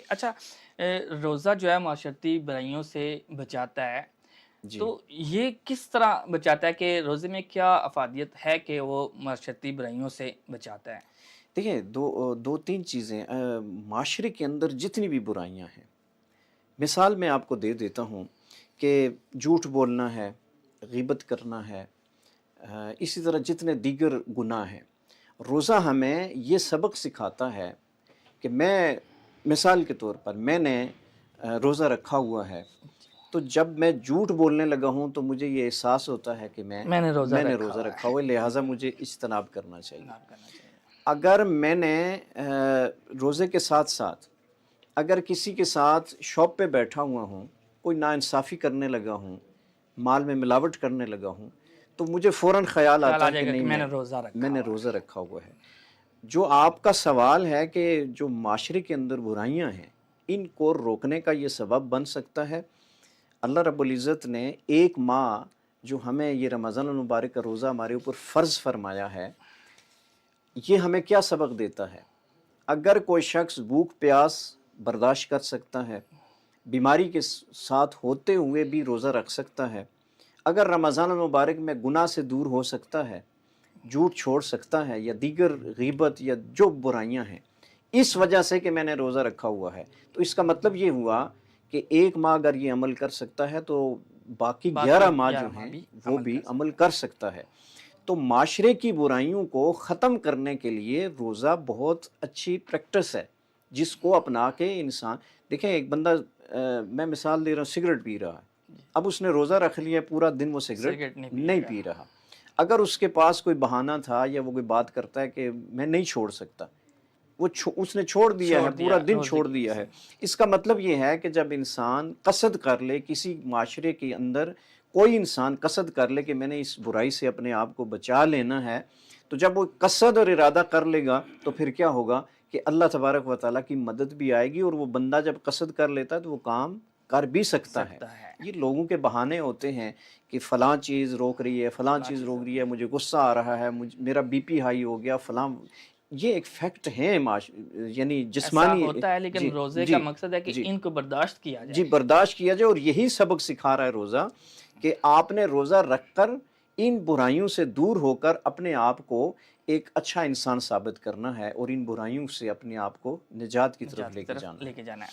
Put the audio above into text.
اچھا روزہ جو ہے معاشرتی برائیوں سے بچاتا ہے، جی، تو یہ کس طرح بچاتا ہے کہ روزے میں کیا افادیت ہے کہ وہ معاشرتی برائیوں سے بچاتا ہے؟ دیکھیں دو تین چیزیں معاشرے کے اندر جتنی بھی برائیاں ہیں، مثال میں آپ کو دے دیتا ہوں کہ جھوٹ بولنا ہے، غیبت کرنا ہے، اسی طرح جتنے دیگر گناہ ہیں، روزہ ہمیں یہ سبق سکھاتا ہے کہ مثال کے طور پر میں نے روزہ رکھا ہوا ہے، تو جب میں جھوٹ بولنے لگا ہوں تو مجھے یہ احساس ہوتا ہے کہ میں نے روزہ میں نے رکھا روزہ ہوا رکھا ہے، ہوا ہے، لہٰذا مجھے اجتناب کرنا چاہیے۔ نام کرنا چاہیے۔ اگر میں نے روزے کے ساتھ ساتھ اگر کسی کے ساتھ شاپ پہ بیٹھا ہوا ہوں، کوئی ناانصافی کرنے لگا ہوں، مال میں ملاوٹ کرنے لگا ہوں، تو مجھے فوراً خیال خیال آتا آ ہے جائے کہ گا نہیں کہ میں نے روزہ میں رکھا نے ہوا روزہ ہے۔ رکھا ہوا ہے۔ جو آپ کا سوال ہے کہ جو معاشرے کے اندر برائیاں ہیں، ان کو روکنے کا یہ سبب بن سکتا ہے۔ اللہ رب العزت نے ایک ماہ جو ہمیں یہ رمضان المبارک کا روزہ ہمارے اوپر فرض فرمایا ہے، یہ ہمیں کیا سبق دیتا ہے؟ اگر کوئی شخص بھوک پیاس برداشت کر سکتا ہے، بیماری کے ساتھ ہوتے ہوئے بھی روزہ رکھ سکتا ہے، اگر رمضان المبارک میں گناہ سے دور ہو سکتا ہے، جھوٹ چھوڑ سکتا ہے یا دیگر غیبت یا جو برائیاں ہیں، اس وجہ سے کہ میں نے روزہ رکھا ہوا ہے، تو اس کا مطلب یہ ہوا کہ ایک ماہ اگر یہ عمل کر سکتا ہے تو باقی باقی 11 ماہ 11 جو ماہ ہیں بھی وہ عمل بھی کر عمل سکتا ہے۔ کر سکتا ہے۔ تو معاشرے کی برائیوں کو ختم کرنے کے لیے روزہ بہت اچھی پریکٹس ہے، جس کو اپنا کے انسان دیکھیں ایک بندہ میں مثال دے رہا ہوں، سگریٹ پی رہا ہے، اب اس نے روزہ رکھ لیا، پورا دن وہ سگریٹ سگریٹ نہیں نہیں پیے گا، پی رہا۔ اگر اس کے پاس کوئی بہانہ تھا یا وہ کوئی بات کرتا ہے کہ میں نہیں چھوڑ سکتا، اس نے چھوڑ دیا ہے، چھوڑ پورا دیا دن روزے چھوڑ کی وجہ دیا سے۔ ہے۔ اس کا مطلب یہ ہے کہ جب انسان قصد کر لے، کسی معاشرے کے اندر کوئی انسان قصد کر لے کہ میں نے اس برائی سے اپنے آپ کو بچا لینا ہے، تو جب وہ قصد اور ارادہ کر لے گا تو پھر کیا ہوگا کہ اللہ تبارک و تعالیٰ کی مدد بھی آئے گی، اور وہ بندہ جب قصد کر لیتا ہے تو وہ کام کر بھی سکتا ہے۔ یہ لوگوں کے بہانے ہوتے ہیں کہ فلاں چیز روک رہی ہے، فلاں فلاں چیز چیز روک ہو رہی گئی ہے، ہے۔ مجھے غصہ آ رہا ہے، میرا بی پی ہائی ہو گیا، فلاں، یہ ایک فیکٹ ہے یعنی ایسا جسمانی۔ ہوتا ہے لیکن جی روزے کا جی مقصد ہے کہ جی ان کو برداشت کیا جی، جائے۔ برداشت کیا جائے، اور یہی سبق سکھا رہا ہے روزہ کہ آپ نے روزہ رکھ کر ان برائیوں سے دور ہو کر اپنے آپ کو ایک اچھا انسان ثابت کرنا ہے، اور ان برائیوں سے اپنے آپ کو نجات کی طرف نجات لے کی کے طرف جانا لے کے ہے۔ جانا ہے۔